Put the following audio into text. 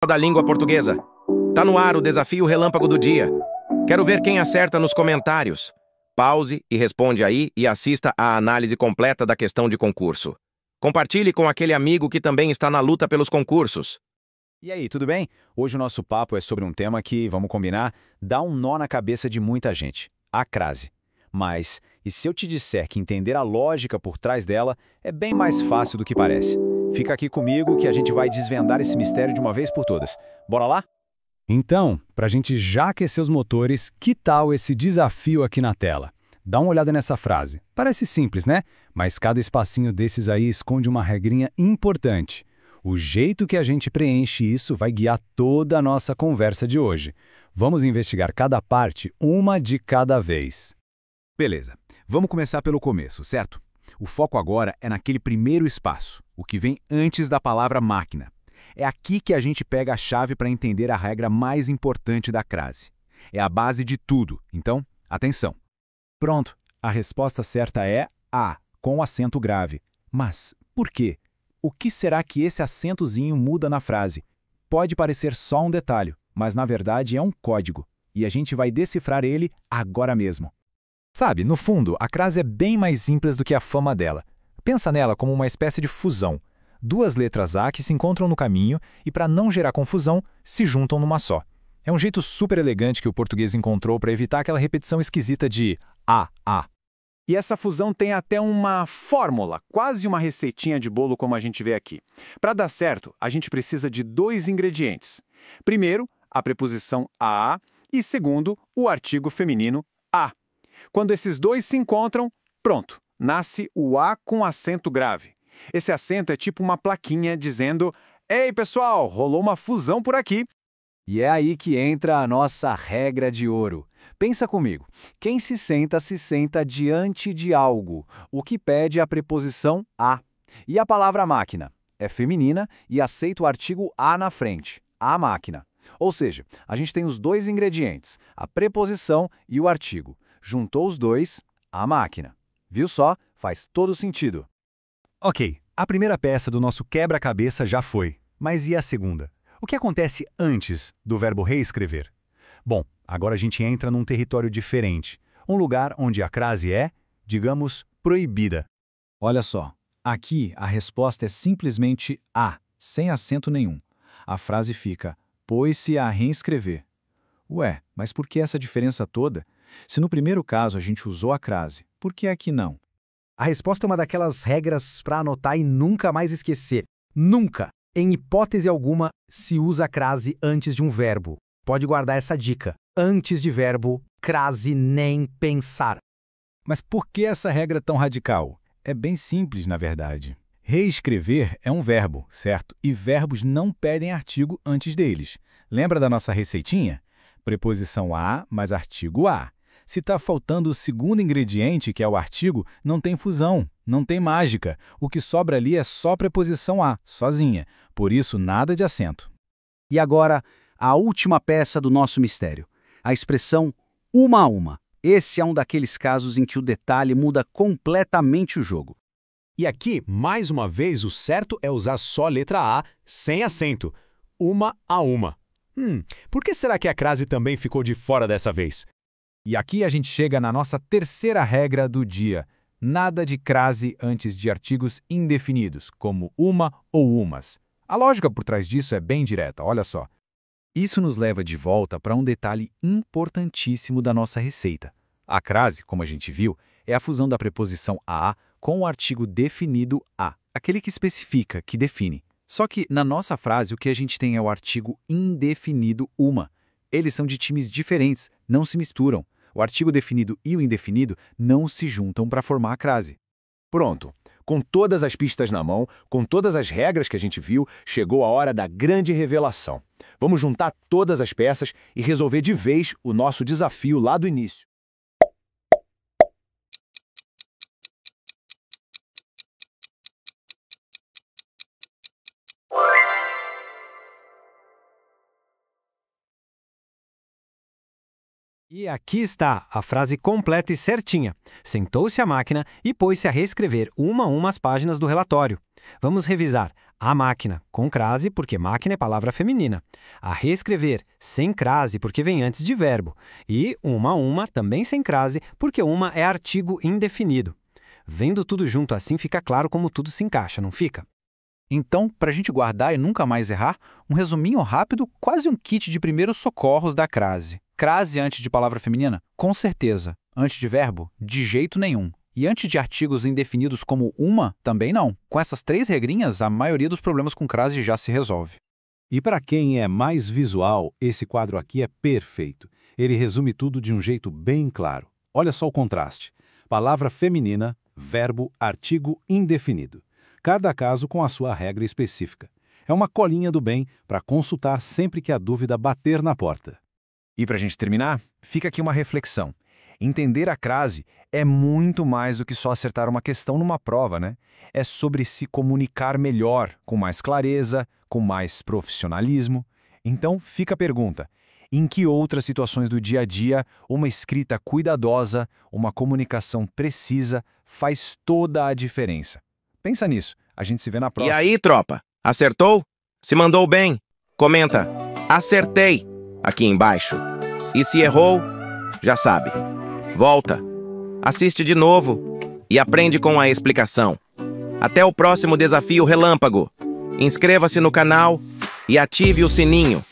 da língua portuguesa. Tá no ar o desafio relâmpago do dia. Quero ver quem acerta nos comentários. Pause e responde aí e assista à análise completa da questão de concurso. Compartilhe com aquele amigo que também está na luta pelos concursos. E aí, tudo bem? Hoje o nosso papo é sobre um tema que, vamos combinar, dá um nó na cabeça de muita gente, a crase. Mas, e se eu te disser que entender a lógica por trás dela é bem mais fácil do que parece? Fica aqui comigo que a gente vai desvendar esse mistério de uma vez por todas. Bora lá? Então, para a gente já aquecer os motores, que tal esse desafio aqui na tela? Dá uma olhada nessa frase. Parece simples, né? Mas cada espacinho desses aí esconde uma regrinha importante. O jeito que a gente preenche isso vai guiar toda a nossa conversa de hoje. Vamos investigar cada parte, uma de cada vez. Beleza, vamos começar pelo começo, certo? O foco agora é naquele primeiro espaço, o que vem antes da palavra máquina. É aqui que a gente pega a chave para entender a regra mais importante da crase. É a base de tudo, então, atenção. Pronto, a resposta certa é A, com acento grave. Mas por quê? O que será que esse acentozinho muda na frase? Pode parecer só um detalhe, mas na verdade é um código, e a gente vai decifrar ele agora mesmo. Sabe, no fundo, a crase é bem mais simples do que a fama dela. Pensa nela como uma espécie de fusão. Duas letras A que se encontram no caminho e, para não gerar confusão, se juntam numa só. É um jeito super elegante que o português encontrou para evitar aquela repetição esquisita de A. E essa fusão tem até uma fórmula, quase uma receitinha de bolo como a gente vê aqui. Para dar certo, a gente precisa de dois ingredientes. Primeiro, a preposição a e segundo, o artigo feminino a. Quando esses dois se encontram, pronto, nasce o A com acento grave. Esse acento é tipo uma plaquinha dizendo: "Ei, pessoal, rolou uma fusão por aqui." E é aí que entra a nossa regra de ouro. Pensa comigo, quem se senta diante de algo, o que pede a preposição a. E a palavra máquina é feminina e aceita o artigo a na frente, a máquina. Ou seja, a gente tem os dois ingredientes, a preposição e o artigo. Juntou os dois, a máquina. Viu só? Faz todo sentido. Ok, a primeira peça do nosso quebra-cabeça já foi. Mas e a segunda? O que acontece antes do verbo reescrever? Bom, agora a gente entra num território diferente. Um lugar onde a crase é, digamos, proibida. Olha só, aqui a resposta é simplesmente a, sem acento nenhum. A frase fica, pôs-se a reescrever. Ué, mas por que essa diferença toda? Se no primeiro caso a gente usou a crase, por que aqui não? A resposta é uma daquelas regras para anotar e nunca mais esquecer. Nunca, em hipótese alguma, se usa a crase antes de um verbo. Pode guardar essa dica. Antes de verbo, crase nem pensar. Mas por que essa regra tão radical? É bem simples, na verdade. Reescrever é um verbo, certo? E verbos não pedem artigo antes deles. Lembra da nossa receitinha? Preposição a mais artigo a. Se está faltando o segundo ingrediente, que é o artigo, não tem fusão, não tem mágica. O que sobra ali é só preposição a, sozinha. Por isso, nada de acento. E agora, a última peça do nosso mistério. A expressão uma a uma. Esse é um daqueles casos em que o detalhe muda completamente o jogo. E aqui, mais uma vez, o certo é usar só a letra A, sem acento. Uma a uma. Por que será que a crase também ficou de fora dessa vez? E aqui a gente chega na nossa terceira regra do dia. Nada de crase antes de artigos indefinidos, como uma ou umas. A lógica por trás disso é bem direta, olha só. Isso nos leva de volta para um detalhe importantíssimo da nossa receita. A crase, como a gente viu, é a fusão da preposição a com o artigo definido a, aquele que especifica, que define. Só que, na nossa frase, o que a gente tem é o artigo indefinido uma. Eles são de times diferentes, não se misturam. O artigo definido e o indefinido não se juntam para formar a crase. Pronto. Com todas as pistas na mão, com todas as regras que a gente viu, chegou a hora da grande revelação. Vamos juntar todas as peças e resolver de vez o nosso desafio lá do início. E aqui está a frase completa e certinha. Sentou-se a máquina e pôs-se a reescrever uma a uma as páginas do relatório. Vamos revisar. A máquina, com crase, porque máquina é palavra feminina. A reescrever, sem crase, porque vem antes de verbo. E uma, também sem crase, porque uma é artigo indefinido. Vendo tudo junto assim, fica claro como tudo se encaixa, não fica? Então, para a gente guardar e nunca mais errar, um resuminho rápido, quase um kit de primeiros socorros da crase. Crase antes de palavra feminina? Com certeza. Antes de verbo? De jeito nenhum. E antes de artigos indefinidos como uma? Também não. Com essas 3 regrinhas, a maioria dos problemas com crase já se resolve. E para quem é mais visual, esse quadro aqui é perfeito. Ele resume tudo de um jeito bem claro. Olha só o contraste. Palavra feminina, verbo, artigo indefinido. Cada caso com a sua regra específica. É uma colinha do bem para consultar sempre que a dúvida bater na porta. E para a gente terminar, fica aqui uma reflexão. Entender a crase é muito mais do que só acertar uma questão numa prova, né? É sobre se comunicar melhor, com mais clareza, com mais profissionalismo. Então, fica a pergunta. Em que outras situações do dia a dia uma escrita cuidadosa, uma comunicação precisa faz toda a diferença? Pensa nisso. A gente se vê na próxima. E aí, tropa? Acertou? Se mandou bem? Comenta. Acertei! Aqui embaixo. E se errou, já sabe. Volta, assiste de novo e aprende com a explicação. Até o próximo Desafio Relâmpago. Inscreva-se no canal e ative o sininho.